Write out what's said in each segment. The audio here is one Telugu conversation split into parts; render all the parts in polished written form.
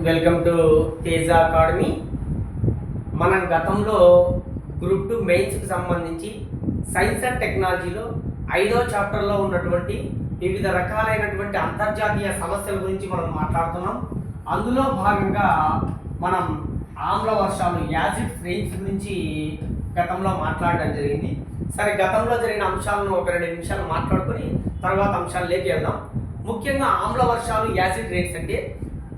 Welcome to Teja academy. మనం గతంలో గ్రూప్ 2 మెయిన్స్కి సంబంధించి సైన్స్ అండ్ టెక్నాలజీలో 5వ చాప్టర్లో ఉన్నటువంటి వివిధ రకాలైనటువంటి అంతర్జాతీయ సమస్యల గురించి మనం మాట్లాడుతున్నాం. అందులో భాగంగా మనం ఆమ్ల వర్షాలు యాసిడ్ రెయిన్స్ గురించి గతంలో మాట్లాడడం జరిగింది. సరే, గతంలో జరిగిన అంశాలను ఒక 2 నిమిషాలు మాట్లాడుకొని తర్వాత అంశాల్లోకి వెళ్దాం. ముఖ్యంగా ఆమ్ల వర్షాలు యాసిడ్ రెయిన్స్ అంటే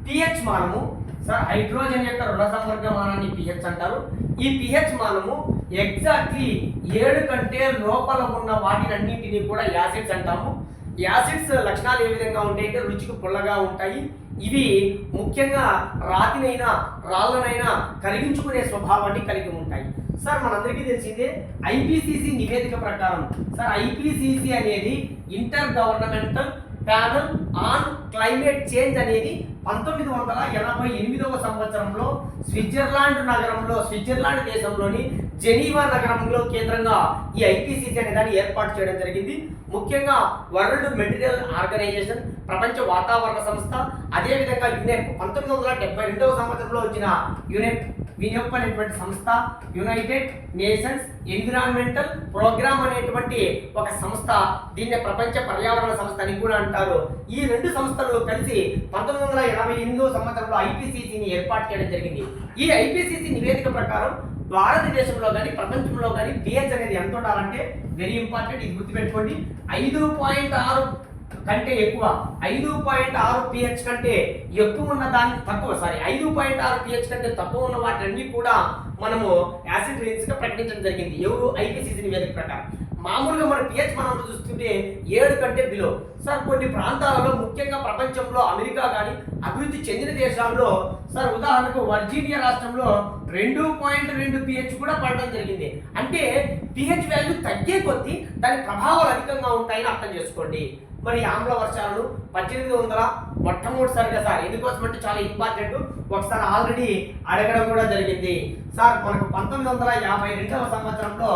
pH మానము, సార్ హైడ్రోజన్ యొక్క రుణ సంవర్గ మానాన్ని pH అంటారు. ఈ pH మానము ఎగ్జాక్ట్లీ 7 కంటే లోపల ఉన్న వాటినన్నింటినీ కూడా యాసిడ్స్ అంటాము. యాసిడ్స్ లక్షణాలు ఏ విధంగా ఉంటాయంటే రుచికి పుల్లగా ఉంటాయి. ఇవి ముఖ్యంగా రాతినైనా రాళ్ళనైనా కరిగించుకునే స్వభావాన్ని కలిగి ఉంటాయి. సార్, మనందరికీ తెలిసిందే ఐపీసీసీ నివేదిక ప్రకారం, సార్ ఐపీసీసీ అనేది inter governmental panel on climate change అనేది 1988వ సంవత్సరంలో స్విట్జర్లాండ్ దేశంలోని జెనీవా నగరంలో కేంద్రంగా ఈ ఐపీసీసీ అనే దాన్ని ఏర్పాటు చేయడం జరిగింది. ముఖ్యంగా వరల్డ్ మెటీరియల్ ఆర్గనైజేషన్, ప్రపంచ వాతావరణ సంస్థ, అదేవిధంగా యునెప్ 1972వ సంవత్సరంలో వచ్చిన యునెప్ అనేటువంటి సంస్థ, యునైటెడ్ నేషన్స్ ఎన్విరాన్మెంటల్ ప్రోగ్రామ్ అనేటువంటి ఒక సంస్థ, దీన్ని ప్రపంచ పర్యావరణ సంస్థ అని కూడా అంటారు. ఈ 2 సంస్థలు కలిసి 1988వ సంవత్సరంలో ఐపీసీసీని ఏర్పాటు చేయడం జరిగింది. ఈ ఐపీసీసీ నివేదిక ప్రకారం భారతదేశంలో కానీ ప్రపంచంలో కానీ pH అనేది ఎంత ఉండాలంటే వెరీ ఇంపార్టెంట్, ఇది గుర్తుపెట్టుకోండి. 5.6 కంటే ఎక్కువ, 5.6 pH కంటే ఎక్కువ ఉన్న దాన్ని తక్కువ, 5.6 pH కంటే తక్కువ ఉన్న వాటిని కూడా మనము యాసిడ్ రెయిన్స్ గా ప్రకటించడం జరిగింది. ఎవరు? ఐపీసీసీ నివేదిక ప్రకారం. మామూలుగా మన pH మనం చూస్తుంటే 7 కంటే బిలో. సార్, కొన్ని ప్రాంతాలలో ముఖ్యంగా ప్రపంచంలో అమెరికా కానీ అభివృద్ధి చెందిన దేశాల్లో, సార్ ఉదాహరణకు వర్జీనియా రాష్ట్రంలో 2.2 pH కూడా పడడం జరిగింది. అంటే pH వాల్యూ తగ్గే కొద్దీ దాని ప్రభావాలు అధికంగా ఉంటాయని అర్థం చేసుకోండి. మరి ఆమ్ల వర్షాలను 1800 మొట్టమొదటిసారిగా, సార్ ఎందుకోసం అంటే చాలా ఇంపార్టెంట్, ఒకసారి ఆల్రెడీ అడగడం కూడా జరిగింది. సార్ మనకు 1952వ సంవత్సరంలో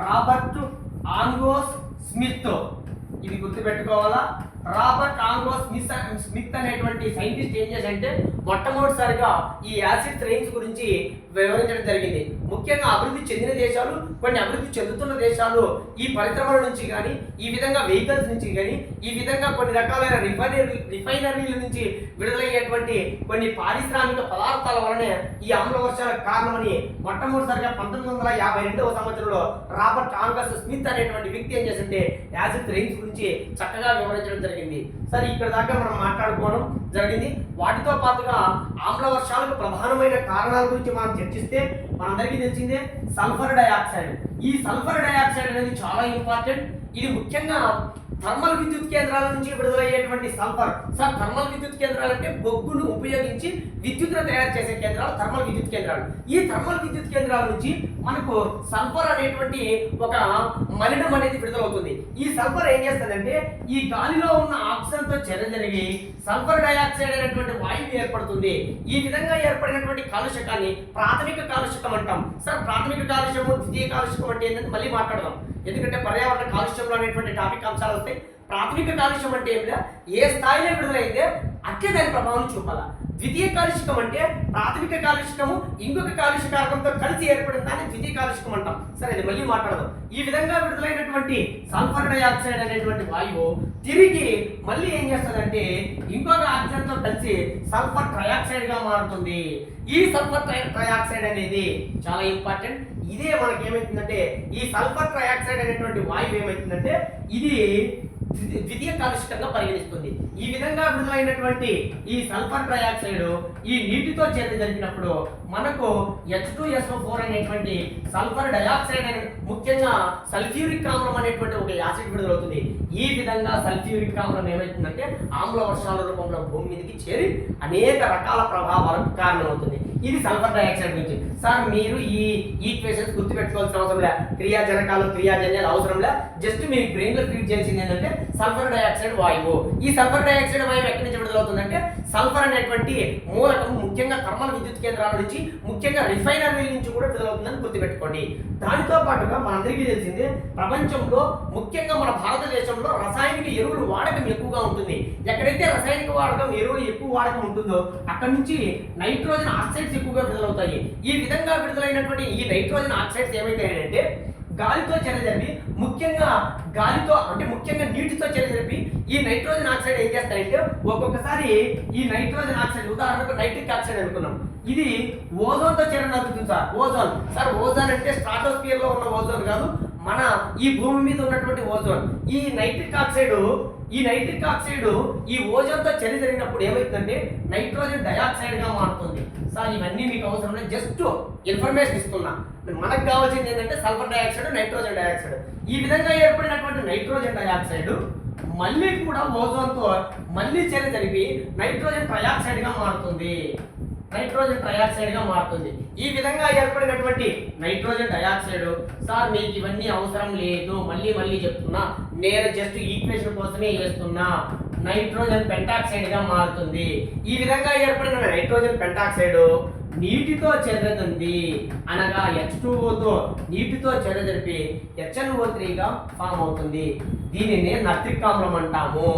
రాబర్ట్ ఆంగోస్ స్మిత్, ఇది గుర్తుపెట్టుకోవాలా, రాబర్ట్ ఆంగోస్ స్మిత్ అనేటువంటి సైంటిస్ట్ ఏం చేశారంటే మొట్టమొదటిసారిగా ఈ యాసిడ్ రెయిన్స్ గురించి వివరించడం జరిగింది. ముఖ్యంగా అభివృద్ధి చెందిన దేశాలు, కొన్ని అభివృద్ధి చెందుతున్న దేశాలు ఈ పరిశ్రమల నుంచి కానీ, ఈ విధంగా వెహికల్స్ నుంచి కానీ, ఈ విధంగా కొన్ని రకాలైన రిఫైనరీల నుంచి విడుదలయ్యేటువంటి కొన్ని పారిశ్రామిక పదార్థాల వలనే ఈ ఆమ్ల వర్షాలకు కారణమని మొట్టమొదటిసారిగా 1952వ సంవత్సరంలో రాబర్ట్ ఆంగోస్ స్మిత్ అనేటువంటి వ్యక్తి ఏం చేసింటే యాసిడ్ రెయిన్స్ గురించి చక్కగా వివరించడం జరిగింది. సరే, ఇక్కడ దాకా మనం మాట్లాడుకోవడం జరిగింది. వాటితో పాటుగా ఆమ్ల వర్షాలకు ప్రధానమైన కారణాల గురించి మనం చర్చిస్తే మనందరికీ తెలిసిందే సల్ఫర్ డయాక్సైడ్. ఈ సల్ఫర్ డయాక్సైడ్ అనేది చాలా ఇంపార్టెంట్. ఇది ముఖ్యంగా థర్మల్ విద్యుత్ కేంద్రాల నుంచి విడుదలయ్యేటువంటి సల్ఫర్. సార్, థర్మల్ విద్యుత్ కేంద్రాలు అంటే బొగ్గును ఉపయోగించి విద్యుత్తును తయారు చేసే కేంద్రాలు థర్మల్ విద్యుత్ కేంద్రాలు. ఈ థర్మల్ విద్యుత్ కేంద్రాల నుంచి మనకు సల్ఫర్ అనేటువంటి ఒక మలినం అనేది విడుదలవుతుంది. ఈ సల్ఫర్ ఏం చేస్తుందంటే ఈ గాలిలో ఉన్న ఆక్సిజన్ తో చర్య జరిగి సల్ఫర్ డయాక్సైడ్ అనేటువంటి వాయువు ఏర్పడుతుంది. ఈ విధంగా ఏర్పడినటువంటి కాలుష్యకాన్ని ప్రాథమిక కాలుష్యకం అంటాం. సార్, ప్రాథమిక కాలుష్యము, ద్వితీయ కాలుష్యకం అంటే ఏంటంటే మళ్ళీ మాట్లాడదాం, ఎందుకంటే పర్యావరణ కాలుష్యంలో అనేటువంటి టాపిక్ అంశాలు వస్తాయి. ప్రాథమిక కాలుష్యం అంటే ఏమిటా, ఏ స్థాయిలో విడుదలైతే అట్లే దాని ప్రభావం చూపాల. ద్వితీయ కాలుష్యకం అంటే ప్రాథమిక కాలుష్యకము ఇంకొక కాలుష్య కారకంతో కలిసి ఏర్పడిన దాన్ని ద్వితీయ కాలుష్యకం అంటాం. సరే, ఇది మళ్ళీ మాట్లాడదాం. ఈ విధంగా విడుదలైనటువంటి సల్ఫర్ డయాక్సైడ్ అనేటువంటి వాయువు తిరిగి మళ్ళీ ఏం చేస్తుందంటే ఇంకొక ఆక్సిజన్ తో కలిసి సల్ఫర్ ట్రయాక్సైడ్ గా మారుతుంది. ఈ సల్ఫర్ ట్రయాక్సైడ్ అనేది చాలా ఇంపార్టెంట్. ఇదే మనకి ఏమైతుందంటే ఈ సల్ఫర్ ట్రయాక్సైడ్ అనేటువంటి వాయువు ఏమైతుందంటే ఇది ద్వితీయ కాలుష్యంగా పరిగణిస్తుంది. ఈ విధంగా విడుదలైనటువంటి ఈ సల్ఫర్ ట్రయాక్సైడ్ ఈ నీటితో చేరి జరిగినప్పుడు మనకు H2SO4 అనేటువంటి సల్ఫర్ డయాక్సైడ్ అనే ముఖ్యంగా సల్ఫ్యూరిక్ ఆమ్లం అనేటువంటి ఒక యాసిడ్ విడుదలవుతుంది. ఈ విధంగా సల్ఫ్యూరిక్ ఆమ్లం ఏమవుతుందంటే ఆమ్ల వర్షాల రూపంలో భూమి మీదకి చేరి అనేక రకాల ప్రభావాలకు కారణమవుతుంది. ఇది సల్ఫర్ డయాక్సైడ్ గురించి. సార్, మీరు ఈ ఈక్వేషన్స్ గుర్తుపెట్టుకోవాల్సిన అవసరం లే, క్రియాజనకాలు క్రియాజన్యాలు అవసరం లే, జస్ట్ మీ బ్రెయిన్ లో ఫీడ్ చేయాల్సింది ఏంటంటే సల్ఫర్ డయాక్సైడ్ వాయువు. ఈ సల్ఫర్ డయాక్సైడ్ వాయువు ఎక్కడి నుంచి విడుదలవుతుందంటే సల్ఫర్ అనేటువంటి మూలకం ముఖ్యంగా థర్మల్ విద్యుత్ కేంద్రాల నుంచి, ముఖ్యంగా రిఫైనరీల నుంచి కూడా విడుదలవుతుందని గుర్తుపెట్టుకోండి. దానితో పాటుగా మనందరికీ తెలిసిందే ప్రపంచంలో ముఖ్యంగా మన భారతదేశంలో రసాయనిక ఎరువులు వాడకం ఎక్కువగా ఎక్కువగా ఉంటుంది. ఎక్కడైతే రసాయనిక వాడకం ఎరువులు ఎక్కువ వాడకం ఉంటుందో అక్కడ నుంచి నైట్రోజన్ ఆక్సైడ్స్ ఎక్కువగా విడుదలవుతాయి. ఈ విధంగా విడుదలైనటువంటి ఈ నైట్రోజన్ ఆక్సైడ్స్ ఏమైతాయంటే గాలితో చర్య జరిపి ముఖ్యంగా నీటితో చర్య జరిపి ఈ నైట్రోజన్ ఆక్సైడ్ ఏం చేస్తాయంటే ఒక్కొక్కసారి ఈ నైట్రోజన్ ఆక్సైడ్ ఉదాహరణకు నైట్రిక్ ఆక్సైడ్ అనుకున్నాం, ఇది ఓజోన్తో చర్య జరుగుతుంది సార్. ఓజోన్ అంటే స్ట్రాటోస్ఫియర్ లో ఉన్న ఓజోన్ కాదు, మన ఈ భూమి మీద ఉన్నటువంటి ఓజోన్. ఈ నైట్రిక్ ఆక్సైడ్ ఈ ఓజోన్తో చర్య జరిగినప్పుడు ఏమవుతుందంటే నైట్రోజన్ డయాక్సైడ్ గా మారుతుంది. సార్ ఇవన్నీ మీకు అవసరం లేదు, జస్ట్ ఇన్ఫర్మేషన్ ఇస్తున్నా. మనకు కావాల్సింది ఏంటంటే సల్ఫర్ డయాక్సైడ్, నైట్రోజన్ డయాక్సైడ్. ఈ విధంగా ఏర్పడినటువంటి నైట్రోజన్ డయాక్సైడ్ మళ్ళీ కూడా ఓజోన్తో మళ్ళీ చర్య జరిపి నైట్రోజన్ ట్రయాక్సైడ్ గా మారుతుంది. ఈ విధంగా ఏర్పడినటువంటి నైట్రోజన్ డయాక్సైడ్ సార్ మీకు ఇవన్నీ అవసరం లేదు, మళ్ళీ చెప్తున్నా, నేను జస్ట్ ఈక్వేషన్ కోసమే చేస్తున్నా, నైట్రోజన్ పెంటాక్సైడ్ గా మారుతుంది. ఈ విధంగా ఏర్పడిన నైట్రోజన్ పెంటాక్సైడ్ నీటితో చెందుతుంది, అనగా H2O నీటితో చెర జరిపి HNO3 గా ఫామ్ అవుతుంది. దీనిని నత్రిక్ ఆమ్లం అంటాము.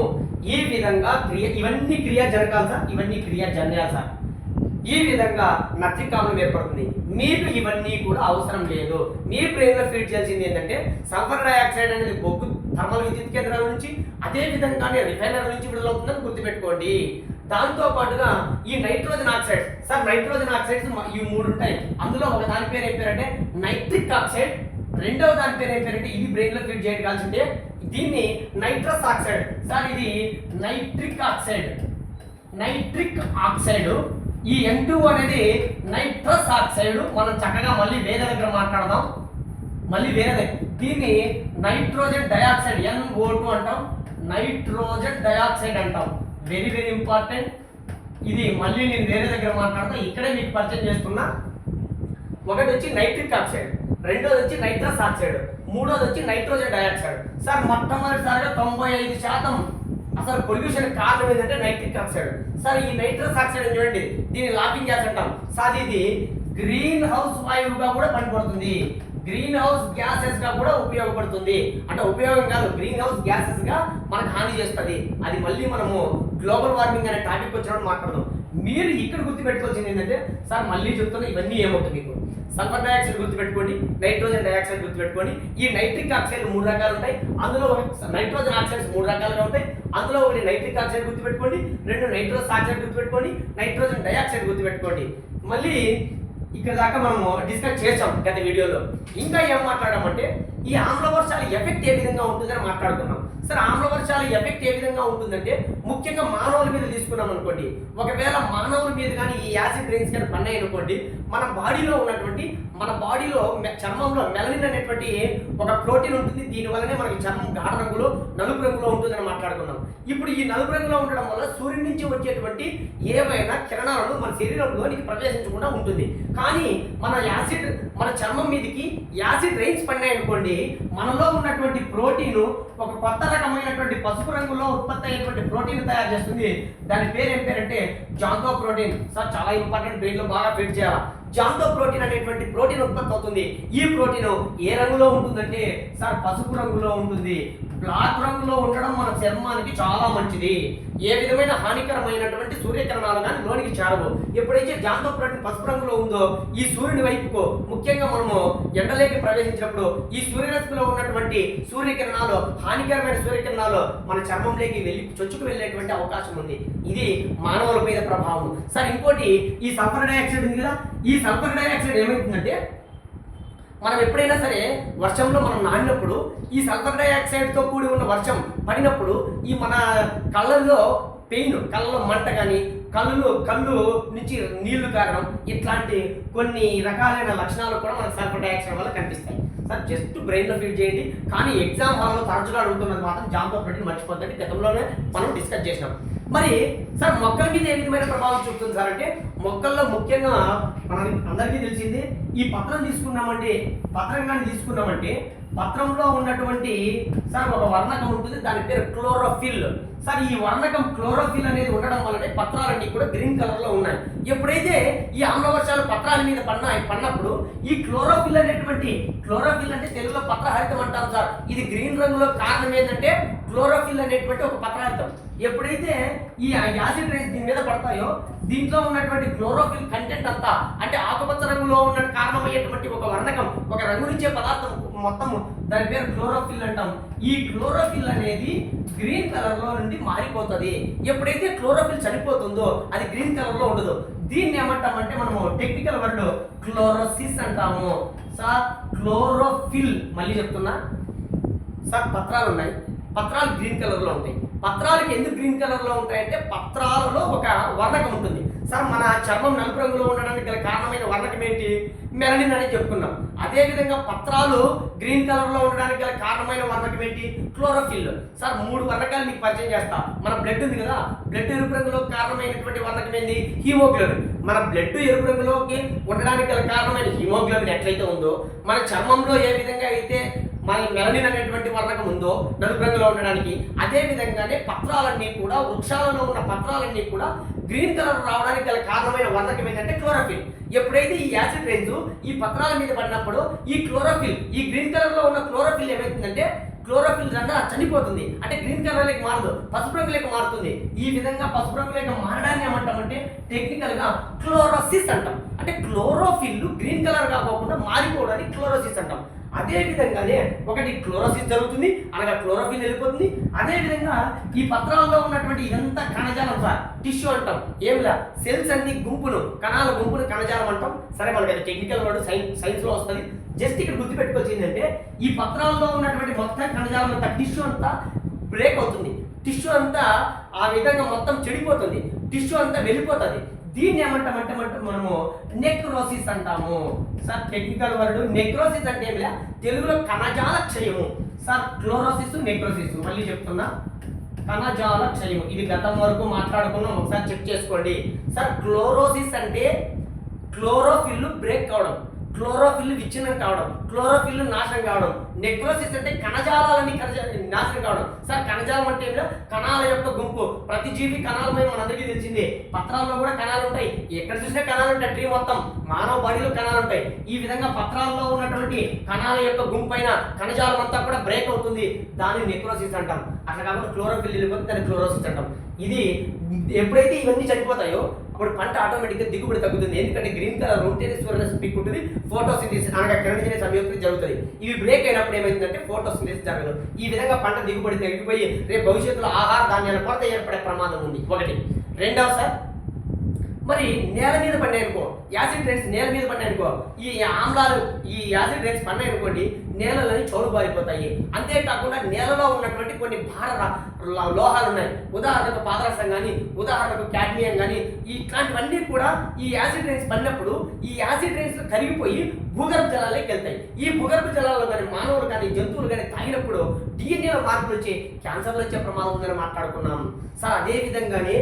ఈ విధంగా ఇవన్నీ క్రియ జరగాలి సార్, ఇవన్నీ క్రియ జరగాలి సార్. ఈ విధంగా నత్రిక్ ఆమ్లం ఏర్పడుతుంది. మీకు ఇవన్నీ కూడా అవసరం లేదు. మీ బ్రెయిన్ లో ఫీడ్ చేయాల్సింది ఏంటంటే సల్ఫర్ డయాక్సైడ్ అనేది బొగ్గు థర్మల్ విద్యుత్ కేంద్రాల నుంచి, అదే విధంగానే రిఫైనరీ నుంచి విడుదలవుతుందని గుర్తుపెట్టుకోండి. దాంతో పాటుగా ఈ nitrogen oxide sir, nitrogen oxides ఈ 3 ఉంటాయి. అందులో ఒక దాని పేరు ఏం పేరంటే నైట్రిక్ ఆక్సైడ్, రెండవ దాని పేరు ఏం పేరంటే ఇది బ్రెయిన్ లో ఫీడ్ చేయాల్సిందే, దీన్ని నైట్రస్ ఆక్సైడ్. సార్ ఇది నైట్రిక్ ఆక్సైడ్. ఈ N2 అనేది నైట్రస్ ఆక్సైడ్. మనం చక్కగా మళ్ళీ వేరే దగ్గర మాట్లాడదాం, దీన్ని నైట్రోజన్ డయాక్సైడ్ NO2 అంటాం, నైట్రోజన్ డయాక్సైడ్ అంటాం. Very important. ఇది మళ్ళీ నేను వేరే దగ్గర మాట్లాడతా, ఇక్కడే మీకు పరిచయం చేస్తున్నా. ఒకటి వచ్చి నైట్రిక్ ఆక్సైడ్, రెండోది వచ్చి నైట్రస్ ఆక్సైడ్, మూడోది వచ్చి నైట్రోజన్ డయాక్సైడ్. సార్ మొట్టమొదటిసారిగా 95% అసలు పొల్యూషన్ కారణం ఏంటంటే నైట్రిక్ ఆక్సైడ్. సార్ ఈ నైట్రస్ ఆక్సైడ్ చూడండి, దీన్ని లాఫింగ్ గ్యాస్ అంటాం. సార్ ఇది గ్రీన్ హౌస్ వాయువుగా కూడా పనిపడుతుంది, గ్రీన్ హౌస్ గ్యాసెస్ గా కూడా ఉపయోగపడుతుంది. అంటే ఉపయోగం కాదు, గ్రీన్ హౌస్ గ్యాసెస్ గా మనకు హాని చేస్తుంది. అది మళ్ళీ మనము గ్లోబల్ వార్మింగ్ అనే టాపిక్ వచ్చినప్పుడు మాట్లాడదాం. మీరు ఇక్కడ గుర్తుపెట్టుకోవాల్సింది ఏంటంటే సార్ మళ్ళీ చెప్తున్నా, ఇవన్నీ ఏమవుతుంది మీకు సల్ఫర్ డయాక్సైడ్ గుర్తుపెట్టుకోండి, నైట్రోజన్ డయాక్సైడ్ గుర్తుపెట్టుకోండి. ఈ నైట్రిక్ ఆక్సైడ్ 3 రకాలు ఉంటాయి, అందులో నైట్రోజన్ ఆక్సైడ్స్ 3 రకాలుగా ఉంటాయి. అందులో ఒకటి నైట్రిక్ ఆక్సైడ్ గుర్తుపెట్టుకోండి, 2 నైట్రస్ ఆక్సైడ్ గుర్తుపెట్టుకోండి, నైట్రోజన్ డయాక్సైడ్ గుర్తుపెట్టుకోండి. మళ్ళీ ఇక్కడ దాకా మనము డిస్కస్ చేసాం గత వీడియోలో. ఇంకా ఏం మాట్లాడామంటే ఈ ఆమ్ల వర్షాల ఎఫెక్ట్ ఏ విధంగా ఉంటుందని మాట్లాడుకున్నాం. సరే ఆమ్ల వర్షాల ఎఫెక్ట్ ఏ విధంగా ఉంటుందంటే ముఖ్యంగా మానవుల మీద తీసుకున్నాం అనుకోండి, ఒకవేళ మానవుల మీద కానీ ఈ యాసిడ్ రైన్స్ కానీ పన్నాయి అనుకోండి, మన బాడీలో చర్మంలో మెలనిన్ అనేటువంటి ఒక ప్రోటీన్ ఉంటుంది. దీనివల్లనే మనకి చర్మం గాఢ రంగులో నలుపు రంగులో ఉంటుందని మాట్లాడుకున్నాం. ఇప్పుడు ఈ నలుపు రంగులో ఉండడం వల్ల సూర్యుడి నుంచి వచ్చేటువంటి ఏవైనా కిరణాలను మన శరీరంలోనికి ప్రవేశించకుండా ఉంటుంది. కానీ మన చర్మం మీదకి యాసిడ్ రైన్స్ పడినాయి అనుకోండి, మనలో ఉన్నటువంటి ప్రోటీన్ ఒక కొత్త రకమైనటువంటి పసుపు రంగులో ఉత్పత్తి అయ్యేటువంటి ప్రోటీన్ తయారు చేస్తుంది. దాని పేరు ఏం పేరంటే జాంతో ప్రోటీన్. సార్ చాలా ఇంపార్టెంట్, బ్రెయిన్ లో బాగా ఫిట్ చేయాలి. జాంతో ప్రోటీన్ అనేటువంటి ప్రోటీన్ ఉత్పత్తి అవుతుంది. ఈ ప్రోటీన్ ఏ రంగులో ఉంటుందంటే సార్ పసుపు రంగులో ఉంటుంది. బ్లాక్ రంగులో ఉండడం మన చర్మానికి చాలా మంచిది. ఏ విధమైన హానికరమైనటువంటి సూర్యకిరణాలు కానీ లోనికి చేరవు. ఎప్పుడైతే జాంతో ప్రోటీన్ పసుపు రంగులో ఉందో ఈ సూర్యుని వైపుకు ముఖ్యంగా మనము ఎండలోకి ప్రవేశించినప్పుడు ఈ సూర్యరశ్మిలో ఉన్నటువంటి సూర్యకిరణాలు, హానికరమైన సూర్యకిరణాలు మన చర్మంలోకి చొచ్చుకు వెళ్ళేటువంటి అవకాశం ఉంది. ఇది మానవుల మీద ప్రభావం. సార్ ఇంకోటి ఈ సల్ఫర్ డయాక్సైడ్ ఉంది కదా, ఈ సల్ఫర్ డయాక్సైడ్ ఏమవుతుందంటే మనం ఎప్పుడైనా సరే వర్షంలో మనం నానినప్పుడు ఈ సల్ఫర్ డయాక్సైడ్తో కూడి ఉన్న వర్షం పడినప్పుడు ఈ మన కళ్ళల్లో పెయిన్, కళ్ళలో మంట కానీ కళ్ళు నుంచి నీళ్లు కారడం, ఇట్లాంటి కొన్ని రకాలైన లక్షణాలు కూడా మనకు సల్ఫర్ డయాక్సైడ్ వల్ల కనిపిస్తాయి. సార్ జస్ట్ బ్రెయిన్లో ఫీడ్ చేయండి, కానీ ఎగ్జామ్ హాల్లో తరచుగా అడుగుతున్నది మాత్రం జాంతో ప్రోటీన్ మర్చిపోద్దండి. గతంలోనే మనం డిస్కస్ చేసినాం. మరి సార్ మొక్కల మీద ఏ విధమైన ప్రభావం చూపుతుంది సార్ అంటే మొక్కల్లో ముఖ్యంగా మనకి అందరికీ తెలిసింది ఈ పత్రం కానీ తీసుకున్నామంటే పత్రంలో ఉన్నటువంటి సార్ ఒక వర్ణకం ఉంటుంది, దాని పేరు క్లోరోఫిల్. సార్ ఈ వర్ణకం క్లోరోఫిల్ అనేది ఉండడం వల్లనే పత్రాలన్నీ కూడా గ్రీన్ కలర్ లో ఉన్నాయి. ఎప్పుడైతే ఈ ఆమ్ల వర్షాలు పత్రాల మీద పడినప్పుడు ఈ క్లోరోఫిల్ అనేటువంటి, క్లోరోఫిల్ అంటే తెలుగులో పత్రహరితం అంటాం సార్. ఇది గ్రీన్ రంగులో కారణం ఏంటంటే క్లోరోఫిల్ అనేటువంటి ఒక పత్రహరితం. ఎప్పుడైతే ఈ యాసిడ్ రేస్ దీని మీద పడతాయో దీంట్లో ఉన్నటువంటి క్లోరోఫిల్ కంటెంట్ అంతా అంటే ఆకుపచ్చ రంగులో ఉన్న కారణమయ్యేటువంటి ఒక వర్ణకం, ఒక రంగునిచ్చే పదార్థం మొత్తం దాని పేరు క్లోరోఫిల్ అంటాం. ఈ క్లోరోఫిల్ అనేది గ్రీన్ కలర్ లో నుండి మారిపోతుంది. ఎప్పుడైతే క్లోరోఫిల్ చనిపోతుందో అది గ్రీన్ కలర్ లో ఉండదు. దీన్ని ఏమంటామంటే మనము టెక్నికల్ వర్డ్ క్లోరోసిస్ అంటాము. సార్ క్లోరోఫిల్ మళ్ళీ చెప్తున్నా సార్, పత్రాలు ఉన్నాయి, పత్రాలు గ్రీన్ కలర్ లో ఉంటాయి. పత్రాలకి ఎందుకు గ్రీన్ కలర్ లో ఉంటాయంటే పత్రాలలో ఒక వర్ణకం ఉంటుంది. సార్ మన చర్మం నలుపు రంగులో ఉండడానికి గల కారణమైన వర్ణకం ఏంటి? మెలనిన్ అని చెప్పుకున్నాం. అదే విధంగా పత్రాలు గ్రీన్ కలర్ లో ఉండడానికి గల కారణమైన వర్ణకం ఏంటి? క్లోరోఫిల్. సార్ 3 వర్ణకాలు మీకు పరిచయం చేస్తా. మన బ్లడ్ ఉంది కదా, బ్లడ్ ఎరుపు రంగులో కారణమైనటువంటి వర్ణకం ఏంటి? హీమోగ్లోబిన్. మన బ్లడ్ ఎరుపు రంగులోకి ఉండడానికి గల కారణమైన హీమోగ్లోబిన్ ఎట్లయితే ఉందో, మన చర్మంలో ఏ విధంగా అయితే మన మెలనిన్ అనేటువంటి వర్ణకం ఉందో నలుపు రంగులో ఉండడానికి, అదే విధంగానే పత్రాలన్నీ కూడా, వృక్షాలలో ఉన్న పత్రాలన్నీ కూడా గ్రీన్ కలర్ రావడానికి గల కారణమైన వర్ణకం ఏంటంటే క్లోరోఫిల్. ఎప్పుడైతే ఈ యాసిడ్ రేంజ్ ఈ పత్రాల మీద పడినప్పుడు ఈ క్లోరోఫిల్, ఈ గ్రీన్ కలర్ లో ఉన్న క్లోరోఫిల్ ఏమవుతుందంటే క్లోరోఫిల్ రంగా చనిపోతుంది. అంటే గ్రీన్ కలర్లోకి మారదు, పసుపు రంగులోకి మారుతుంది. ఈ విధంగా పసుపు రంగులోకి మారడాన్ని ఏమంటామంటే టెక్నికల్ గా క్లోరోసిస్ అంటాం. అంటే క్లోరోఫిల్ గ్రీన్ కలర్ కాకుండా మారిపోవడానికి క్లోరోసిస్ అంటాం. అదే విధంగానే ఒకటి క్లోరోసిస్ జరుగుతుంది, అనగా క్లోరోఫిల్ వెళ్ళిపోతుంది. అదే విధంగా ఈ పత్రాల్లో ఉన్నటువంటి ఇదంతా కణజాలం సార్, టిష్యూ అంటాం. ఏంలా సెల్స్ అన్ని గుంపును, కణాల గుంపును కణజాలం అంటాం. సరే మనకి అది టెక్నికల్ వర్డ్ సైన్స్ లో వస్తుంది. జస్ట్ ఇక్కడ గుర్తుపెట్టుకోవాల్సింది ఏంటంటే ఈ పత్రాల్లో ఉన్నటువంటి మొత్తం కణజాలం అంతా, టిష్యూ అంతా బ్రేక్ అవుతుంది, టిష్యూ అంతా ఆ విధంగా మొత్తం చెడిపోతుంది, టిష్యూ అంతా వెళ్ళిపోతుంది. దీన్ని ఏమంటామంటే మనము నెక్రోసిస్ అంటాము. సార్ టెక్నికల్ వర్డ్ నెక్రోసిస్ అంటే ఏమిలా తెలుగులో కణజాల క్షయము. సార్ క్లోరోసిస్, నెక్రోసిస్ మళ్ళీ చెప్తున్నా, కణజాల క్షయము. ఇది గతం వరకు మాట్లాడుకున్నాం, ఒకసారి చెక్ చేసుకోండి. సార్ క్లోరోసిస్ అంటే క్లోరోఫిల్ బ్రేక్ కావడం, క్లోరోఫిల్ విచ్ఛిన్నం కావడం, క్లోరోఫిల్ నాశనం కావడం. నెక్రోసిస్ అంటే కణజాలాలని నాశనం కావడం. సార్ కణజాలం అంటే ఏమిటో కణాల యొక్క గుంపు. ప్రతి జీవి కణాలపై మనందరికీ తెలిసిందే. పత్రాల్లో కూడా కణాలు ఉంటాయి, ఎక్కడ చూసినా కణాలు ఉంటాయి. ట్రీ మొత్తం మానవ బాడీలో కణాలు ఉంటాయి. ఈ విధంగా పత్రాల్లో ఉన్నటువంటి కణాల యొక్క గుంపు అయిన కణజాలం అంతా కూడా బ్రేక్ అవుతుంది, దాన్ని నెక్రోసిస్ అంటాం. అట్లా కాకుండా క్లోరోఫిల్ వెళ్ళిపోతే దాన్ని క్లోరోసిస్ అంటాం. ఇది ఎప్పుడైతే ఇవన్నీ చనిపోతాయో అప్పుడు పంట ఆటోమేటిక్గా దిగుబడి తగ్గుతుంది. ఎందుకంటే గ్రీన్ కలర్ ఉంటేనే సూర్యరశ్మి పీక్ ఉంటుంది, ఫోటోసింథసిస్ అనగా కిరణజన్య సంయోగం జరుగుతుంది. ఇవి బ్రేక్ అయినప్పుడు ఏమైందంటే ఫోటోసింథసిస్ జరగదు. ఈ విధంగా పంట దిగుబడి తగ్గిపోయి రేపు భవిష్యత్తులో ఆహార ధాన్యాల కొరత ఏర్పడే ప్రమాదం ఉంది. ఒకటి. రెండవ సార్, మరి నేల మీద పడినాయనుకో, యాసిడ్ రైన్స్ నేల మీద పడినాయనుకో, ఈ ఆమ్లాలు ఈ యాసిడ్ రైన్స్ పడినాయనుకోండి, నేలలని చౌడు బారిపోతాయి. అంతేకాకుండా నేలలో ఉన్నటువంటి కొన్ని భార లోహాలు ఉన్నాయి. ఉదాహరణకు పాదరసం కానీ, ఉదాహరణకు క్యాడ్మియం కానీ, ఇట్లాంటివన్నీ కూడా ఈ యాసిడ్ రైన్స్ పడినప్పుడు ఈ యాసిడ్ రైన్స్ కరిగిపోయి భూగర్భ జలాల్లోకి వెళ్తాయి. ఈ భూగర్భ జలాల్లో కానీ మానవులు కానీ జంతువులు కానీ తాగినప్పుడు డిఎన్ఏలో మార్పులు వచ్చి క్యాన్సర్లు వచ్చే ప్రమాదం ఉందని మాట్లాడుకున్నాం. సార్ అదే విధంగానే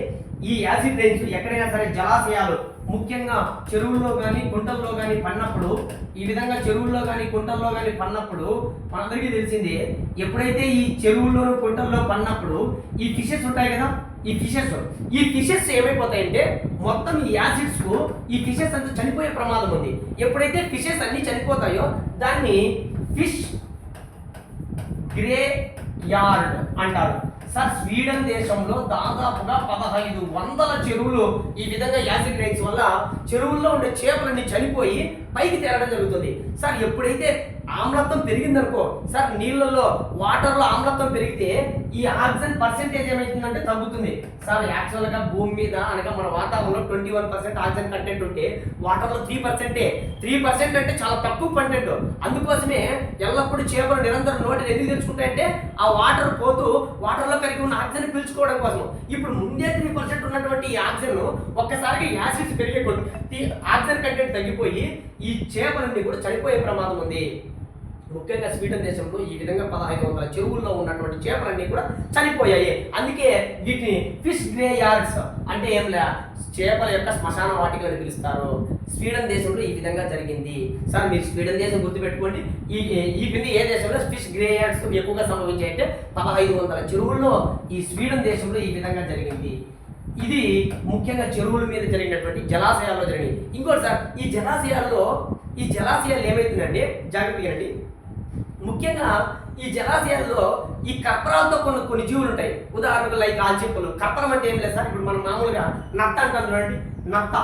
ఈ యాసిడ్ రైన్స్ ఎక్కడైనా సరే జలాశయాలు, ముఖ్యంగా చెరువుల్లో కానీ గుంటల్లో కానీ పడినప్పుడు, ఈ విధంగా చెరువుల్లో కానీ గుంటల్లో కానీ పడినప్పుడు మనందరికీ తెలిసిందే, ఎప్పుడైతే ఈ చెరువుల్లోనూ గుంటల్లో పడినప్పుడు ఈ ఫిషెస్ ఉంటాయి కదా, ఈ ఫిషెస్ ఏమైపోతాయంటే మొత్తం ఈ యాసిడ్స్ కు ఈ ఫిషెస్ అంతా చనిపోయే ప్రమాదం ఉంది. ఎప్పుడైతే ఫిషెస్ అన్ని చనిపోతాయో దాన్ని ఫిష్ గ్రే యార్డ్ అంటారు. సార్ స్వీడన్ దేశంలో దాదాపుగా 1500 చెరువులు ఈ విధంగా యాసిడ్ రైన్స్ వల్ల చెరువుల్లో ఉండే చేపలన్నీ చనిపోయి పైకి తేలడం జరుగుతుంది. సార్ ఎప్పుడైతే ఆమ్లత్వం పెరిగిందనుకో, సార్ నీళ్ళలో వాటర్లో ఆమ్లత్వం పెరిగితే ఈ ఆక్సిజన్ పర్సెంటేజ్ ఏమవుతుందంటే తగ్గుతుంది. సార్ యాక్చువల్గా భూమి మీద అనగా మన వాతావరణంలో 21% ఆక్సిజన్ కంటెంట్ ఉంటే వాటర్లో 3% అంటే చాలా తక్కువ కంటెంట్. అందుకోసమే ఎల్లప్పుడూ చేపలు నిరంతరం నోటిని ఎందుకు తెచ్చుకుంటాయంటే ఆ వాటర్ పోతూ వాటర్లో కలిగి ఉన్న ఆక్సిజన్ పీల్చుకోవడం కోసం. ఇప్పుడు ముందే 3% ఉన్నటువంటి ఈ ఆక్సిజన్ ఒక్కసారిగా యాసిడ్స్ పెరిగే కొద్ది ఆక్సిజన్ కంటెంట్ తగ్గిపోయి ఈ చేపలన్నీ కూడా చనిపోయే ప్రమాదం ఉంది. ముఖ్యంగా స్వీడన్ దేశంలో ఈ విధంగా 1500 చెరువుల్లో ఉన్నటువంటి చేపలన్నీ కూడా చనిపోయాయి. అందుకే వీటిని ఫిష్ గ్రే యార్డ్స్ అంటే ఏంలే చేపల యొక్క శ్మశాన వాటిక అని పిలుస్తారు. స్వీడన్ దేశంలో ఈ విధంగా జరిగింది. సార్ మీరు స్వీడన్ దేశం గుర్తుపెట్టుకోండి. ఈ క్రింది ఏ దేశంలో ఫిష్ గ్రేయార్డ్స్ ఎక్కువగా సంభవించాయి అంటే 1500 చెరువుల్లో ఈ స్వీడన్ దేశంలో ఈ విధంగా జరిగింది. ఇది ముఖ్యంగా చెరువుల మీద జరిగినటువంటి జలాశయాల్లో జరిగింది. ఇంకోటి సార్, ఈ జలాశయాలు ఏమవుతుందంటే జాగ్రత్తగా అండి, ముఖ్యంగా ఈ జలాశయాల్లో ఈ కప్పరాలతో కొన్ని జీవులు ఉంటాయి. ఉదాహరణకు లైక్ ఆల్చిప్పలు. కప్పరం అంటే ఏం లేదు సార్, ఇప్పుడు మనం మామూలుగా నత్త అంటాం చూడండి, నత్త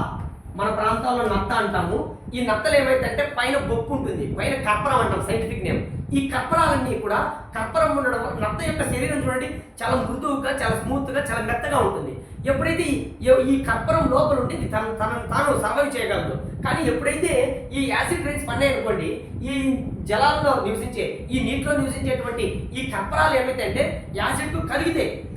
మన ప్రాంతాల్లో నత్త అంటాము. ఈ నత్తలు ఏమైందంటే పైన బొక్కు ఉంటుంది, పైన కప్పరం అంటాం సైంటిఫిక్ నేమ్. ఈ కప్పరాలన్నీ కూడా కప్పరం ఉండడం వల్ల నత్త యొక్క శరీరం చూడండి చాలా మృదువుగా, చాలా స్మూత్గా, చాలా మెత్తగా ఉంటుంది. ఎప్పుడైతే ఈ కప్పరం లోపల ఉంటే ఇది తనను తాను సర్వైవ్ చేయగలదు. కానీ ఎప్పుడైతే ఈ యాసిడ్ రైన్స్ పన్నాయి అనుకోండి, ఈ జలాల్లో నివసించే, ఈ నీటిలో నివసించేటువంటి ఈ కప్పరాలు ఏమైతే యాసిడ్కు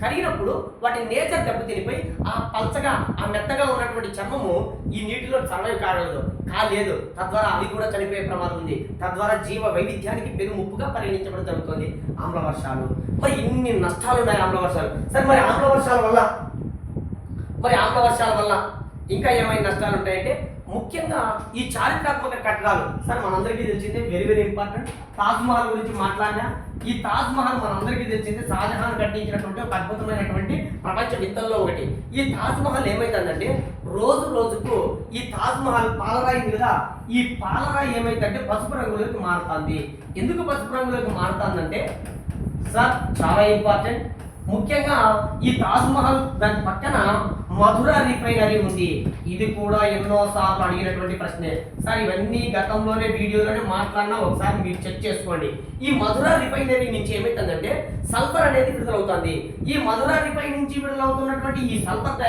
కరిగినప్పుడు వాటి నేచర్ దెబ్బతినిపోయి ఆ పల్చగా, ఆ మెత్తగా ఉన్నటువంటి చర్మము ఈ నీటిలో సర్వైవ్ కాలేదు. తద్వారా అవి కూడా చనిపోయే ప్రమాదం ఉంది. తద్వారా జీవ వైవిధ్యానికి పెను ముప్పుగా పరిగణించడం జరుగుతుంది ఆమ్ల వర్షాలు. మరి ఇన్ని నష్టాలు ఉన్నాయి ఆమ్ల వర్షాలు. సరే మరి ఆమ్ల వర్షాల వల్ల ఇంకా ఏమైనా నష్టాలు ఉంటాయంటే ముఖ్యంగా ఈ చారిత్రాత్మక కట్టడాలు. సార్ మనందరికీ తెలిసిందే, వెరీ వెరీ ఇంపార్టెంట్, తాజ్మహల్ గురించి మాట్లాడినా. ఈ తాజ్మహల్ మనందరికీ తెలిసిందే షాజహాన్ కట్టించినటువంటి ఒక అద్భుతమైనటువంటి ప్రపంచ వింతల్లో ఒకటి. ఈ తాజ్మహల్ ఏమైతుందంటే రోజు రోజుకు ఈ తాజ్మహల్ పాలరాయి ఉంది కదా, ఈ పాలరాయి ఏమైతుందంటే పసుపు రంగులోకి మారుతుంది. ఎందుకు పసుపు రంగులోకి మారుతుందంటే సార్ చాలా ఇంపార్టెంట్, ముఖ్యంగా ఈ తాజ్మహల్ దాని పక్కన మధుర రిఫైనరీ ఉంది. ఇది కూడా ఎన్నోసార్లు అడిగినటువంటి ప్రశ్నే సార్. ఇవన్నీ గతంలోనే వీడియోలోనే మాట్లాడినా, ఒకసారి మీరు చెక్ చేసుకోండి. ఈ మధుర రిఫైనరీ నుంచి ఏమైతుందంటే సల్ఫర్ అనేది విడుదలవుతుంది. ఈ మధుర రిఫైనరీ నుంచి విడుదలవుతున్నటువంటి ఈ సల్ఫర్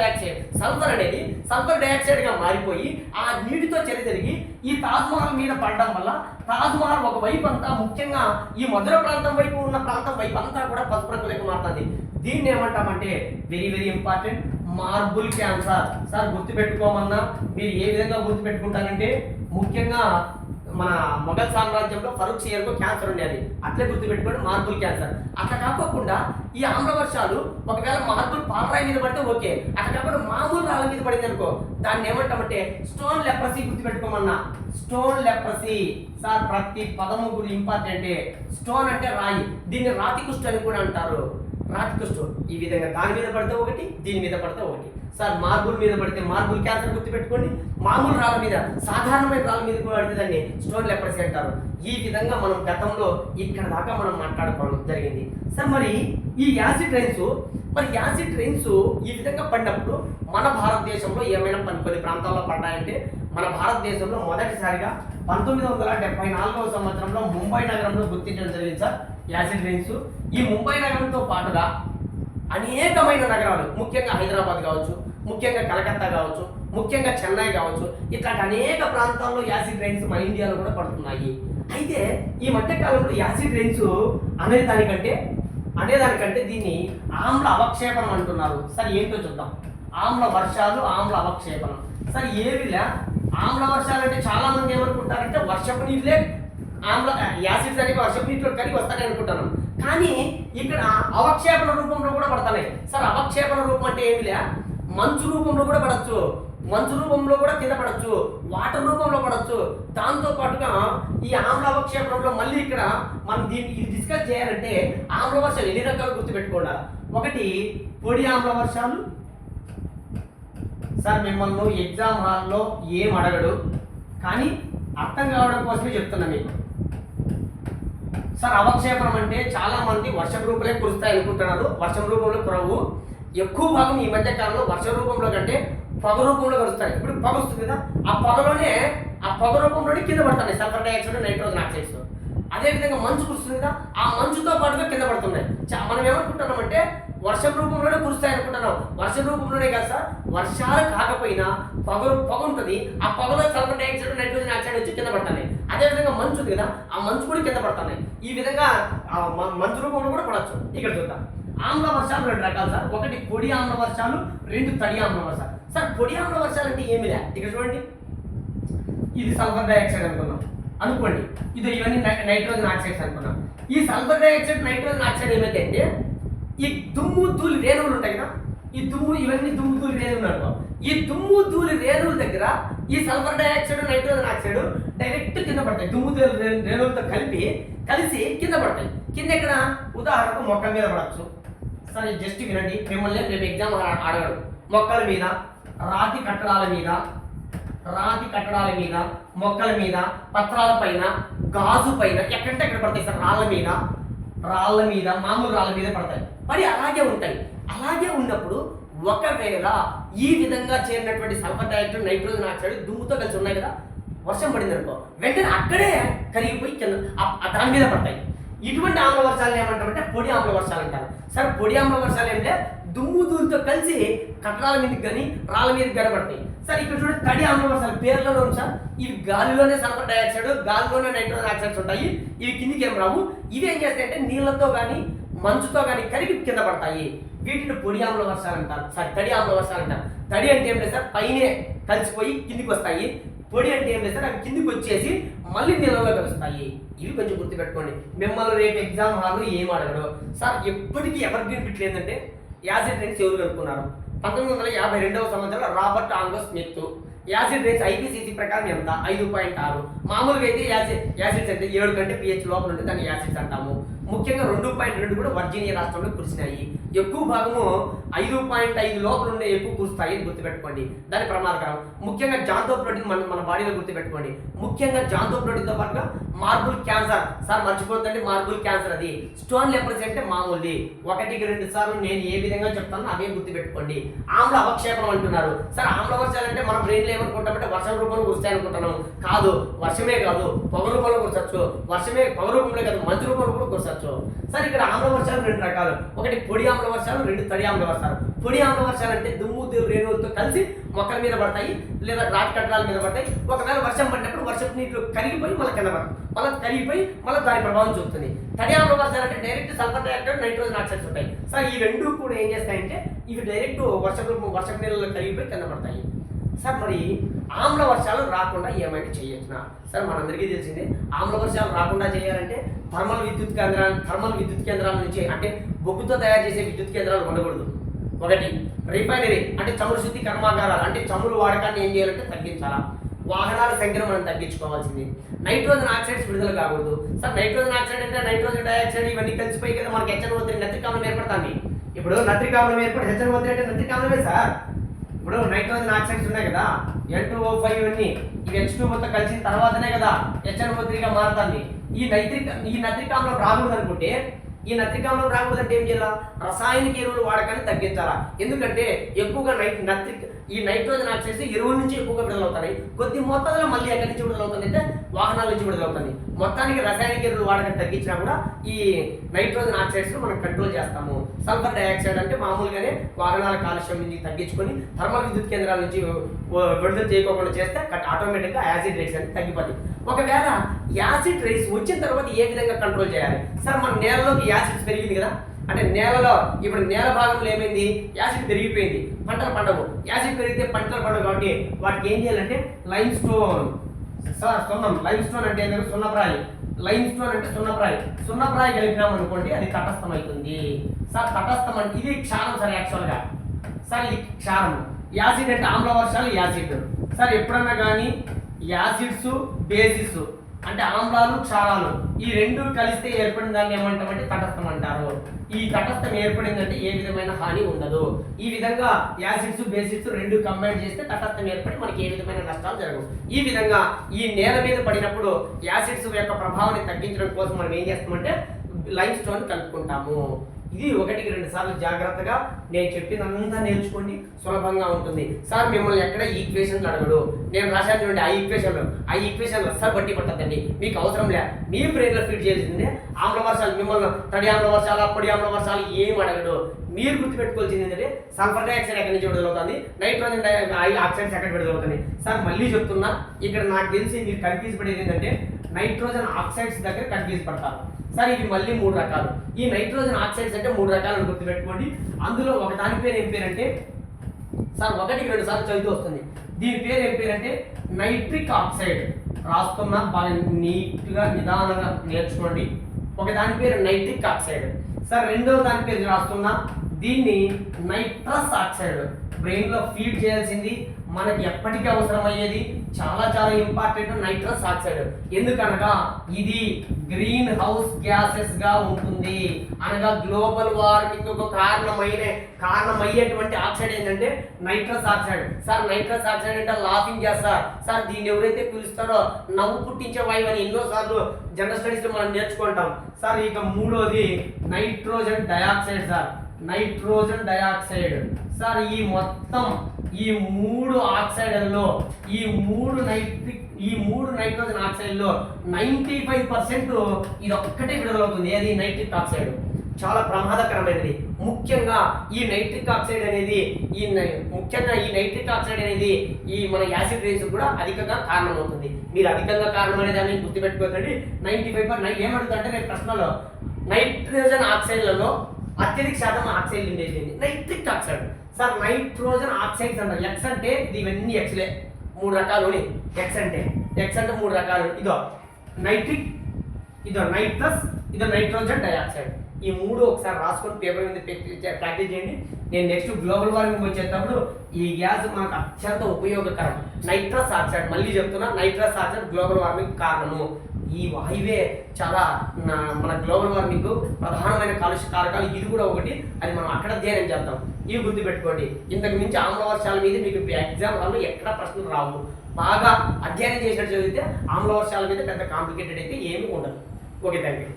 డయాక్సైడ్ గా మారిపోయి ఆ నీటితో జరిగి ఈ తాజ్మహల్ మీద పడడం వల్ల తాజ్మహల్ ఒక వైపు అంతా, ముఖ్యంగా ఈ మధుర ప్రాంతం వైపు ఉన్న ప్రాంతం వైపు అంతా కూడా పసుపు రంగులోకి మారుతుంది. దీన్ని ఏమంటామంటే very very important, marble cancer. Sir గుర్తుపెట్టుకోమన్నా మీరు ఏ విధంగా గుర్తుపెట్టుకుంటారంటే, ముఖ్యంగా మన మొఘల్ సామ్రాజ్యంలో ఫరూక్ షియర్కు క్యాన్సర్ ఉండేది, అట్లే గుర్తుపెట్టుకోండి మార్బుల్ క్యాన్సర్. అట్లా కాకోకుండా ఈ ఆమ్ల వర్షాలు ఒకవేళ మార్బుల్ పాలరాయి మీద పడితే ఓకే, అట్లా కాకుండా మామూలు రాళ్ళ మీద పడింది అనుకో, దాన్ని ఏమంటామంటే స్టోన్ లెప్రసీ. గుర్తుపెట్టుకోమన్నా స్టోన్ లెప్రసీ. సార్ ప్రతి పదము కూడా ఇంపార్టెంటే. స్టోన్ అంటే రాయి, దీన్ని రాతి కుష్టు అని కూడా అంటారు. రాతి కుష్టు ఈ విధంగా దాని మీద పడితే ఒకటి, దీని మీద పడితే ఒకటి. సార్ మార్బుల్ మీద పడితే మార్బుల్ క్యాన్సర్ గుర్తుపెట్టుకోండి. మామూలు రాళ్ళ మీద, సాధారణమైన రాళ్ళ మీద పడితే దాన్ని స్టోన్ లెప్రసీ అంటారు. ఈ విధంగా మనం గతంలో ఇక్కడ దాకా మనం మాట్లాడుకోవడం జరిగింది. సార్ మరి ఈ యాసిడ్ రైన్స్ ఈ విధంగా పడినప్పుడు మన భారతదేశంలో ఏమైనా కొన్ని ప్రాంతాల్లో పడ్డాయంటే, మన భారతదేశంలో మొదటిసారిగా 1974వ సంవత్సరంలో ముంబై నగరంలో గుర్తించడం జరిగింది సార్ యాసిడ్ రైన్స్. ఈ ముంబై నగరంతో పాటుగా అనేకమైన నగరాలు, ముఖ్యంగా హైదరాబాద్ కావచ్చు, ముఖ్యంగా కలకత్తా కావచ్చు, ముఖ్యంగా చెన్నై కావచ్చు, ఇట్లాంటి అనేక ప్రాంతాల్లో యాసిడ్ రైన్స్ మన ఇండియాలో కూడా పడుతున్నాయి. అయితే ఈ మధ్యకాలంలో యాసిడ్ రైన్స్ అనేదానికంటే దీన్ని ఆమ్ల అవక్షేపణం అంటున్నారు. సార్ ఏంటో చూద్దాం. ఆమ్ల వర్షాలు, ఆమ్ల అవక్షేపణం. సార్ ఏవిలా ఆమ్ల వర్షాలు అంటే చాలా మంది ఏమనుకుంటారంటే వర్షపు నీళ్ళే యాసిడ్స్ అనేవి వర్షపు నీటిలో కలిగి వస్తాయి అనుకుంటాను. కానీ ఇక్కడ అవక్షేపణ రూపంలో కూడా పడతాయి. సార్ అవక్షేపణ రూపం అంటే ఏమిలే, మంచు రూపంలో కూడా పడవచ్చు, మంచు రూపంలో కూడా కింద పడవచ్చు, వాటర్ రూపంలో పడవచ్చు. దాంతో పాటుగా ఈ ఆమ్ల అవక్షేపణంలో మళ్ళీ ఇక్కడ మనం ఇది డిస్కస్ చేయాలంటే ఆమ్ల వర్షాలు ఎన్ని రకాలు గుర్తుపెట్టుకోండి. ఒకటి పొడి ఆమ్ల వర్షాలు. సార్ మిమ్మల్ని ఎగ్జామ్ హాల్లో ఏం అడగడు, కానీ అర్థం కావడం కోసమే చెప్తున్నా మీకు. సార్ అవక్షేపణం అంటే చాలా మంది వర్షం రూపంలో కురుస్తాయి అనుకుంటున్నారు. వర్షం రూపంలో కురవు. ఎక్కువ భాగం ఈ మధ్య కాలంలో వర్షం రూపంలో కంటే పొగ రూపంలో కలుస్తాయి. ఇప్పుడు పొగ వస్తుంది కదా, ఆ పొగ రూపంలోనే కింద పడుతున్నాయి సల్ఫర్ డైఆక్సైడ్, నైట్రోజన్ ఆక్సైడ్స్. అదేవిధంగా మంచు కురుస్తుంది కదా, ఆ మంచుతో పాటుగా కింద పడుతున్నాయి. మనం ఏమనుకుంటున్నామంటే వర్షం రూపంలోనే కురుస్తాయి అనుకుంటున్నాం. వర్షం రూపంలోనే కదా సార్, వర్షాలు కాకపోయినా పొగ ఉంటుంది, ఆ పొగలో సల్ఫర్ డైఆక్సైడ్, నైట్రోజన్ ఆక్సైడ్ వచ్చి కింద పడుతున్నాయి. అదేవిధంగా మంచు ఉంది కదా, ఆ మంచు కూడా కింద పడుతున్నాయి. ఈ విధంగా మంచు రూపంలో కూడా పడవచ్చు. ఇక్కడ చూద్దాం. ఆమ్ల వర్షాలు రెండు రకాలు సార్. ఒకటి పొడి ఆమ్ల వర్షాలు, రెండు తడి ఆమ్ల వర్షాలు. సార్ పొడి ఆమ్ల వర్షాలు అంటే ఏమిలే, ఇక్కడ చూడండి, ఇది సల్ఫర్ డైఆక్సైడ్ అనుకోండి, ఇవన్నీ నైట్రోజన్ ఆక్సైడ్స్ అనుకున్నాం. ఈ సల్ఫర్ డైఆక్సైడ్, నైట్రోజన్ ఆక్సైడ్ ఏమైతే ఈ దుమ్ము ధూళి రేణువులు ఉంటాయి కదా, ఈ ఇవన్నీ దుమ్ము ధూళి రేణువులు అనుకో, ఈ దుమ్ము ధూళి రేణువుల దగ్గర ఈ sulphur dioxide nitrogen oxide direct కింద పడతాయి. దుమ్ము ధూళి రేణువులతో కలిసి కింద పడతాయి. కింద ఎక్కడ ఉదాహరణకు మొక్కల మీద పడవచ్చు. సరే జస్ట్ వినండి, మిమ్మల్ని రేపు ఎగ్జామ్ అడగడు. మొక్కల మీద, రాతి కట్టడాల మీద, మొక్కల మీద, పత్రాల పైన, గాజు పైన, ఎక్కడంటే ఎక్కడ పడతాయి సార్? రాళ్ళ మీద, మామూలు రాళ్ళ మీద పడతాయి. మరి అలాగే ఉంటాయి. అలాగే ఉన్నప్పుడు ఒకవేళ ఈ విధంగా చేరినటువంటి సల్ఫర్ డైఆక్సైడ్ నైట్రోజన్ ఆక్సైడ్ దుమ్ముతో కలిసి ఉన్నాయి కదా, వర్షం పడింది అనుకో, వెంటనే అక్కడే కరిగిపోయి కింద దాని మీద పడతాయి. ఇటువంటి ఆమ్ల వర్షాలు ఏమంటారంటే పొడి ఆమ్ల వర్షాలు అంటారు. సరే పొడి ఆమ్ల వర్షాలు అంటే దుమ్ము ధూళితో కలిసి కట్టడాల మీదకి కానీ రాళ్ళ మీదకి కనబడతాయి. సార్ ఇక్కడ చూడండి, తడి ఆమ్ల వర్షాలు పేర్లోనే ఉంది సార్. ఇవి గాలిలోనే సల్ఫర్ డైఆక్సైడ్, గాలిలోనే నైట్రోజన్ ఆక్సైడ్స్ ఉంటాయి. ఇవి కిందికి ఏం రావు. ఇవి ఏం చేస్తాయంటే నీళ్ళతో కానీ మంచుతో కానీ కరిగి కింద పడతాయి. వీటిని పొడి ఆమ్ల వర్షాలు అంటారు. సారీ తడి ఆమ్ల వర్షాలు అంటారు. తడి అంటే ఏం లేదు సార్, పైనే కలిసిపోయి కిందికి వస్తాయి. పొడి అంటే ఏం లేదు సార్, అవి కిందికి వచ్చేసి మళ్ళీ నీళ్ళలో కలుస్తాయి. ఇవి కొంచెం గుర్తుపెట్టుకోండి. మిమ్మల్ని రేపు ఎగ్జామ్ హాల్లో ఏం అడగడు సార్. ఎప్పటికీ ఎవర్ గ్రీన్ బిట్లు ఏంటంటే యాసిడ్ రైన్స్ ఎవరు కనుక్కున్నారు? 1952వ సంవత్సరంలో Robert Angus Smith. Acid rains IPCC ప్రకారం ఎంత? 5.6. మామూలుగా అయితే యాసిడ్స్ అంటే 7 కంటే pH లోపల ఉంటే దాన్ని యాసిడ్స్ అంటాము. ముఖ్యంగా 2.2 కూడా వర్జీనియా రాష్ట్రంలో కురిసినాయి. ఎక్కువ భాగము 5.5 లోపల ఉండే ఎక్కువ కురుస్తాయి అని గుర్తుపెట్టుకోండి. దాని ప్రమాదకరం. ముఖ్యంగా జాంతోప్రోటీన్ మన బాడీలో గుర్తుపెట్టుకోండి. ముఖ్యంగా జాంతోప్రోటీన్తో పాటుగా మార్బుల్ క్యాన్సర్. సార్ మర్చిపోతుందండి, మార్బుల్ క్యాన్సర్ అది స్టోన్ లెప్రసీ అంటే మామూలుది. 1-2 సార్లు నేను ఏ విధంగా చెప్తానో అవే గుర్తుపెట్టుకోండి. ఆమ్ల అవక్షేపణం అంటున్నారు. సార్ ఆమ్ల వర్షాలంటే మన బ్రెయిన్లో ఏమనుకుంటామంటే వర్షం రూపంలో కురుస్తాయి అనుకుంటున్నాం. కాదు, వర్షమే కాదు, పొగ రూపంలో కురసచ్చు. వర్షమే పొగ రూపంలో కాదు, మంచు రూపంలో కూడా కురసచ్చు. సార్ ఇక్కడ ఆమ్ల వర్షాలు 2 రకాలు. ఒకటి పొడి ఆమ్ల వర్షాలు, 2 తడి ఆమ్ల వర్షాలు. పొడి ఆమ్ల వర్షాలు అంటే దుమ్ము రేణువులతో కలిసి మొక్కల మీద పడతాయి లేదా రాతి కట్టడాల మీద పడతాయి. ఒకవేళ వర్షం పడినప్పుడు వర్షపు నీటిలో కరిగిపోయి మళ్ళీ కింద పడతాయి. మళ్ళీ కరిగిపోయి మళ్ళీ దాని ప్రభావం చూపుతుంది. తడి ఆమ్ల వర్షాలు అంటే direct sulphur dioxide nitrogen oxides ఉంటాయి. సార్ ఈ రెండు కూడా ఏం చేస్తాయంటే ఇవి డైరెక్ట్ వర్షపు నీళ్ళలో కరిగిపోయి కింద పడతాయి. సార్ మరి ఆమ్ల వర్షాలు రాకుండా ఏమైనా చేయొచ్చునా? సార్ మనందరికీ తెలిసిందే, ఆమ్ల వర్షాలు రాకుండా చేయాలంటే థర్మల్ విద్యుత్ కేంద్రాల నుంచి అంటే బొగ్గుతో తయారు చేసే విద్యుత్ కేంద్రాలు ఉండకూడదు. ఒకటి రిఫైనరీ అంటే చమురు శుద్ధి కర్మాగారాలు అంటే చమురు వాడకాన్ని ఏం చేయాలంటే తగ్గించాలా. వాహనాల సంఖ్యను మనం తగ్గించుకోవాల్సింది. నైట్రోజన్ ఆక్సైడ్స్ విడుదల కాకూడదు. సార్ నైట్రోజన్ ఆక్సైడ్ అంటే నైట్రోజన్ డైఆక్సైడ్ ఇవన్నీ కలిసిపోయి కదా మనకి HNO3 నత్రిక ఆమ్లం ఏర్పడుతుంది. ఇప్పుడు నత్రిక ఆమ్లం ఏర్పడి HNO3 అంటే నత్రిక ఆమ్లమే సార్. ఇప్పుడు నైట్రోజన్ ఆక్సైడ్స్ ఉన్నాయి కదా, N2O5 ఇవన్నీ ఇవి H2O తో కలిసిన తర్వాతనే కదా HNO3గా మారుతుంది. ఈ నత్రిక ఆమ్లం రాకూడదు అనుకుంటే, ఈ నత్రిక ఆమ్లం రాకూడదంటే ఏం చేయాలా? రసాయనిక ఎరువులు వాడకాన్ని తగ్గించాలా. ఎందుకంటే ఎక్కువగా ఈ నైట్రోజన్ ఆక్సైడ్స్ ఎరువుల నుంచి ఎక్కువగా విడుదలవుతాయి. కొద్ది మొత్తంలో మళ్ళీ ఎక్కడి నుంచి విడుదలవుతుంది అంటే వాహనాల నుంచి విడుదలవుతుంది. మొత్తానికి రసాయనిక ఎరువులు వాడకాన్ని తగ్గించినా కూడా ఈ నైట్రోజన్ ఆక్సైడ్స్ మనం కంట్రోల్ చేస్తాము. సల్ఫర్ డైఆక్సైడ్ అంటే మామూలుగానే వాహనాల కాలుష్యం నుంచి తగ్గించుకొని థర్మల్ విద్యుత్ కేంద్రాల నుంచి విడుదల చేయకుండా చేస్తే ఆటోమేటిక్గా యాసిడ్ రైస్ అనేది తగ్గిపోతుంది. ఒకవేళ యాసిడ్ రైస్ వచ్చిన తర్వాత ఏ విధంగా కంట్రోల్ చేయాలి? సార్ మన నేలలోకి యాసిడ్స్ పెరిగింది కదా, అంటే నేలలో ఇప్పుడు నేల భాగంలో ఏమైంది? యాసిడ్ పెరిగిపోయింది, పంటలు పండవు. యాసిడ్ పెరిగితే పంటలు పండవు కాబట్టి వాటికి ఏం చేయాలంటే lime stone. Sir lime stone అంటే సున్నప్రాయి. లైమ్ స్టోన్ అంటే సున్నప్రాయి కలిపినాం అనుకోండి, అది తటస్థం అవుతుంది. సార్ తటస్థం అంటే ఇది క్షారం సార్. యాక్చువల్గా సార్ ఇది క్షారం. యాసిడ్ అంటే ఆమ్ల వర్షాలు యాసిడ్. సార్ ఎప్పుడన్నా కానీ యాసిడ్స్ బేసిస్ అంటే ఆమ్లాలు క్షారాలు ఈ రెండు కలిస్తే ఏర్పడిన దాన్ని ఏమంటామంటే తటస్థం అంటారు. ఈ తటస్థం ఏర్పడిందంటే ఏ విధమైన హాని ఉండదు. ఈ విధంగా యాసిడ్స్ బేసిడ్స్ రెండు కంబైన్ చేస్తే తటస్థం ఏర్పడి మనకి ఏ విధమైన నష్టాలు జరగవు. ఈ విధంగా ఈ నేల మీద పడినప్పుడు యాసిడ్స్ యొక్క ప్రభావాన్ని తగ్గించడం కోసం మనం ఏం చేస్తామంటే లైమ్ స్టోన్ కలుపుకుంటాము. ఇది 1-2 సార్లు జాగ్రత్తగా నేను చెప్పినంతా నేర్చుకోండి, సులభంగా ఉంటుంది. సార్ మిమ్మల్ని ఎక్కడ ఈక్వేషన్లు అడగడు. నేను రాశాను చూడండి, ఆ ఈక్వేషన్లు అస్సలు బట్టి పట్టద్దండి, మీకు అవసరం లే. మీ బ్రెయిన్లో ఫిట్ చేసిందే ఆమ్ల వర్షాలు. మిమ్మల్ని తడి ఆమ్ల వర్షాలు పొడి ఆమ్ల వర్షాలు ఏం అడగడు. మీరు గుర్తుపెట్టుకోవాల్సింది ఏంటంటే సల్ఫర్ డైఆక్సైడ్ ఎక్కడి నుంచి విడుదలవుతుంది, నైట్రోజన్ ఆక్సైడ్స్ ఎక్కడ విడుదలవుతుంది. సార్ మళ్ళీ చెప్తున్నా, ఇక్కడ నాకు తెలిసి మీరు కన్ఫ్యూజ్ పడేది ఏంటంటే నైట్రోజన్ ఆక్సైడ్స్ దగ్గర కన్ఫ్యూజ్ పడతారు. సార్ ఇవి మళ్ళీ 3 రకాలు. ఈ నైట్రోజన్ ఆక్సైడ్స్ అంటే 3 రకాలను గుర్తుపెట్టుకోండి. అందులో ఒక దాని పేరు ఏం పేరంటే సార్ 1-2 సార్లు చదువుతూ వస్తుంది. దీని పేరు ఏం పేరంటే నైట్రిక్ ఆక్సైడ్. రాస్తున్నా, బాగా నీట్గా నిదానంగా నేర్చుకోండి. ఒక దాని పేరు నైట్రిక్ ఆక్సైడ్. సార్ రెండవ దాని పేరు రాస్తున్నా, దీన్ని నైట్రస్ ఆక్సైడ్ బ్రెయిన్ లో ఫీడ్ చేయాల్సింది, మనకి ఎప్పటికీ అవసరమయ్యేది, చాలా చాలా ఇంపార్టెంట్ నైట్రస్ ఆక్సైడ్. ఎందుకనగా ఇది గ్రీన్ హౌస్ గ్యాసెస్ గా ఉంటుంది. అనగా గ్లోబల్ వార్మింగ్ ఒక కారణమయ్యేటువంటి ఆక్సైడ్ ఏంటంటే nitrous oxide. Sir nitrous oxide అంటే లాఫింగ్ గ్యాస్ సార్ దీన్ని ఎవరైతే పిలుస్తారో నవ్వు పుట్టించే వాయువు అని ఎన్నోసార్లు జనరల్ స్టడీస్ మనం నేర్చుకుంటాం సార్. ఇక మూడోది nitrogen dioxide sir. Nitrogen dioxide sir. ఈ మూడు ఆక్సైడ్లలో ఈ మూడు నైట్రోజన్ ఆక్సైడ్లో 95% ఇది ఒక్కటే విడుదలవుతుంది. అది నైట్రిక్ ఆక్సైడ్. చాలా ప్రమాదకరమైనది. ముఖ్యంగా ఈ నైట్రిక్ ఆక్సైడ్ అనేది ఈ మన యాసిడ్ రేస్ కూడా అధికంగా కారణమవుతుంది. మీరు అధికంగా కారణమనే దాన్ని గుర్తుపెట్టుకోకండి. 95% ఏమడుగుతుంటే రేపు ప్రశ్నలో నైట్రోజన్ ఆక్సైడ్లలో అత్యధిక శాతం ఆక్సైడ్ ఉండేది nitric oxide. Sir nitrogen oxides అంటారు. ఎక్స్ అంటే ఇవన్నీ ఎక్స్లే, 3 రకాలు. ఎక్స్ అంటే 3 రకాలు. ఇదో నైట్రిక్, ఇదో నైట్రస్, ఇదో నైట్రోజన్ డయాక్సైడ్. ఈ 3 ఒకసారి రాసుకొని పేపర్ మీద ప్రాక్టీస్ చేయండి. నేను నెక్స్ట్ గ్లోబల్ వార్మింగ్ వచ్చేటప్పుడు ఈ గ్యాస్ మనకు అత్యంత ఉపయోగకరం. నైట్రస్ ఆక్సైడ్, మళ్ళీ చెప్తున్నా, నైట్రస్ ఆక్సైడ్ గ్లోబల్ వార్మింగ్ కారణము. ఈ వాయువే చాలా మన గ్లోబల్ వార్మింగ్ ప్రధానమైన కాలుష్య కారకాలు. ఇది కూడా ఒకటి. అది మనం అక్కడ అధ్యయనం చేద్దాం. ఇవి గుర్తుపెట్టుకోండి. ఇంతకు మించి ఆమ్ల వర్షాల మీద మీకు ఎగ్జామ్ హాల్లో ఎక్కడ ప్రశ్నలు రావు. బాగా అధ్యయనం చేసినట్టు చదివితే ఆమ్ల వర్షాల మీద పెద్ద కాంప్లికేటెడ్ అయితే ఏమీ ఉండదు. Okay, thank you.